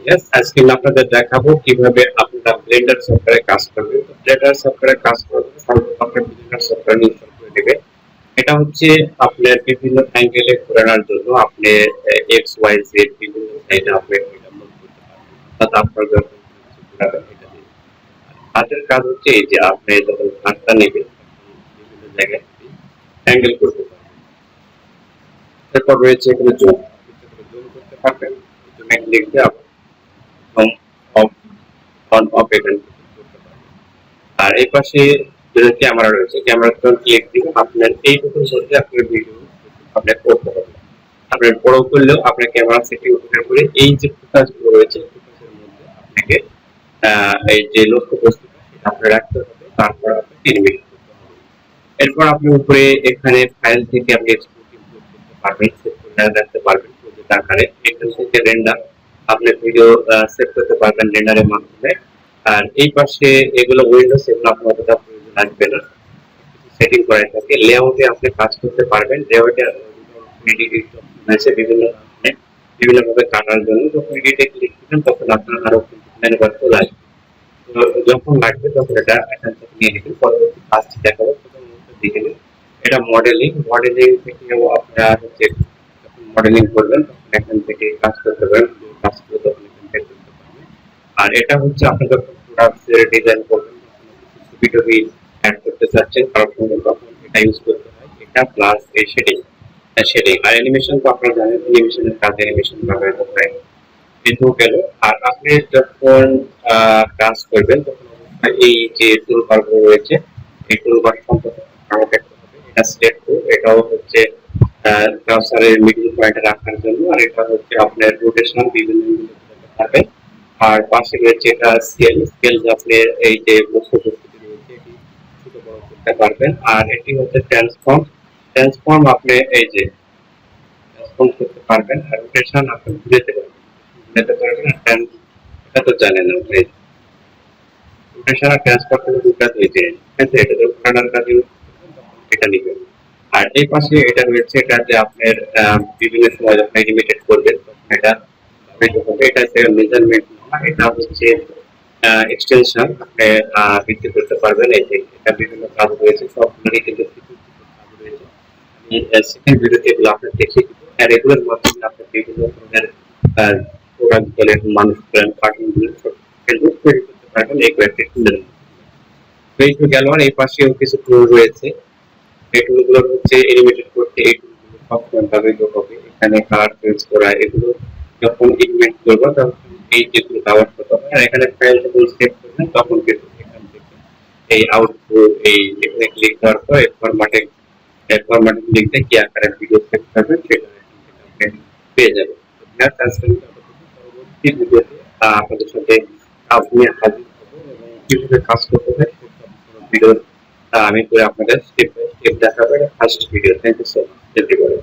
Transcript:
Yes, আজকে আমি আপনাদের দেখাবো কিভাবে আপনারা ব্লেন্ডার সফটওয়্যারে কাজ করবেন। তো ব্লেন্ডার সফটওয়্যারে কাজ করতে সর্বপ্রথম আপনার ব্লেন্ডার সফটওয়্যার ইনস্টল করে নেবেন। এটা হচ্ছে আপনার বিভিন্ন অ্যাঙ্গেলে ঘোরানোর জন্য আপনি এক্স ওয়াই জেড বিভিন্ন সাইডে আপনি এটা মুভ করতে পারবেন। অর্থাৎ আপনার যখন কিছু ঘোরাবেন এটা দিয়ে। হাতের কাজ হচ্ছে এই যে আপনি যখন হাতটা নেবেন বিভিন্ন জায়গায় অ্যাঙ্গেল করতে পারবেন। এরপর রয়েছে এখানে জুম। জুম করতে পারবেন। জুমে ক্লিক দিয়ে আপনি অফ অন অফ এখানে করতে পারবেন। আর এই পাশে যে ক্যামেরা রয়েছে ক্যামেরাতে ক্লিক দিয়ে আপনার এইটুকুর মধ্যে আপনার ভিডিও আপনি করতে পারবেন। আপনার বড় করলেও আপনার ক্যামেরা সেটিং ওপেন করে এই যে ফোকাসগুলো রয়েছে ফোকাসের মধ্যে আপনাকে এই যে লক্ষ্য বস্তুটা সেটা আপনি রাখতে হবে, তারপর আপনি এনিমেট করতে হবে। এরপর আপনি উপরে এখানে ফাইল থেকে আপনি এক্সপোর্ট ইম্পোর্ট করতে পারবেন, সেভ করে রাখতে পারবেন প্রজেক্ট আকারে। এখান থেকে রেন্ডার আপনি ভিডিও সেভ করতে পারবেন রেন্ডারের মাধ্যমে। আর এই পাশে এগুলো উইন্ডোজ এগুলো আপনার অতটা প্রয়োজন আসবে না। সেটিং করা থাকে লেআউটে আপনি কাজ করতে পারবেন। লেআউটে এডিট আছে বিভিন্ন ধরনের বিভিন্ন ভাবে কাটার জন্য যখন এডিটে ক্লিক করবেন তখন আপনার আরো মেনু বার চলে আসবে। তো যখন লাগবে তখন এটা এখান থেকে নিয়ে নেবেন। পরবর্তী কাজটি দেখাবো প্রথমত দেখে নিন। এটা মডেলিং থেকেও আপনারা হচ্ছে যখন মডেলিং করবেন তখন এখান থেকে কাজ করতে পারবেন, কাজগুলো তখন এখান থেকে করতে পারবেন। আর এটা হচ্ছে আপনি যখন প্রোডাক্টসের ডিজাইন করবেন তখন ছবি টবি অ্যাড করতে চাচ্ছেন কারোর সঙ্গে তখন এটা ইউজ করতে হয়। এটা প্লাস এই শেডিং শেডিং আর অ্যানিমেশন তো আপনারা জানেন অ্যানিমেশনের কাজে অ্যানিমেশন ব্যবহৃত হয়। কিন্তু গেল আর আপনি যখন কাজ করবেন তখন অবশ্যই এই যে টুলবার গুলো রয়েছে এই টুলবার সম্পর্কে আপনার দেখতে হবে। এটা স্টেপ টু, এটাও হচ্ছে কার্সারের মিডল পয়েন্টে রাখার জন্য, আর এটা হচ্ছে আপনার রোটেশন বিভিন্ন করতে পারবেন। আর পাশে রয়েছে এটা স্কেল, স্কেল আপনি এই যে বস্তু প্রস্তুতি রয়েছে এটি ছোট বড় করতে পারবেন। আর এটি হচ্ছে ট্রান্সফর্ম, ট্রান্সফর্ম আপনি এই যে ট্রান্সফর্ম করতে পারবেন। আর রোটেশন আপনি ঘুরাতে পারবেন, ঘুরাতে পারবেন। আর এটা তো জানেন আপনি রোটেশন আর ট্রান্সফার থেকে দুটো হয়েছে, ঠিক আছে? এটা তো ঘোরানোর কাজে এটা নিবেন। আর এই পাশে এটা রয়েছে এটা যে আপনার বিভিন্ন সময় যখন অ্যানিমেটেড করবেন তখন এটা হবে। এটা হচ্ছে মেজারমেন্ট না, এটা হচ্ছে এক্সটেনশন আপনি বৃদ্ধি করতে পারবেন। এই যে এটা বিভিন্ন কাজ রয়েছে সবগুলোরই কিন্তু কিছু কিছু কাজ রয়েছে। আমি সেকেন্ড ভিডিওতে এগুলো আপনার দেখিয়ে দিব। আর এগুলোর মাধ্যমে আপনি বিভিন্ন ধরনের প্রোডাক্ট বলেন, মানুষ বলেন, কার্টুন বলেন, ফেসবুক তৈরি করতে পারবেন এই কয়েকটি টুলের মধ্যে। তো এই তো গেল। আর এই পাশেও কিছু টুল রয়েছে। এই টুলগুলো হচ্ছে এনিমেটেড করতে এই টুলগুলো সবসময় ব্যবহৃত হবে। এখানে কালার চেঞ্জ করা এগুলো যখন ইমপ্লিমেন্ট করবো তখন এই যে টুল ব্যবহার করতে হবে। আর এখানে ফাইল যখন সেভ করবেন তখন কিন্তু এখান থেকে এই আউটপুট এই এখানে ক্লিক দেওয়ার পর ফরম্যাটে ক্লিক দিয়ে কি আকারে ভিডিও সেভ করবেন সেটা এখান থেকে আপনি পেয়ে যাবেন। তো ভিউয়ার্স আজকে আমি পরবর্তী ভিডিওতে আপনাদের সাথে আপনি হাজির হবো এবং কিভাবে কাজ করতে হয় সেসব ভিডিও আমি করে আপনাদের স্টেপ বাই স্টেপ দেখাবো। First video. Thank you so much everybody.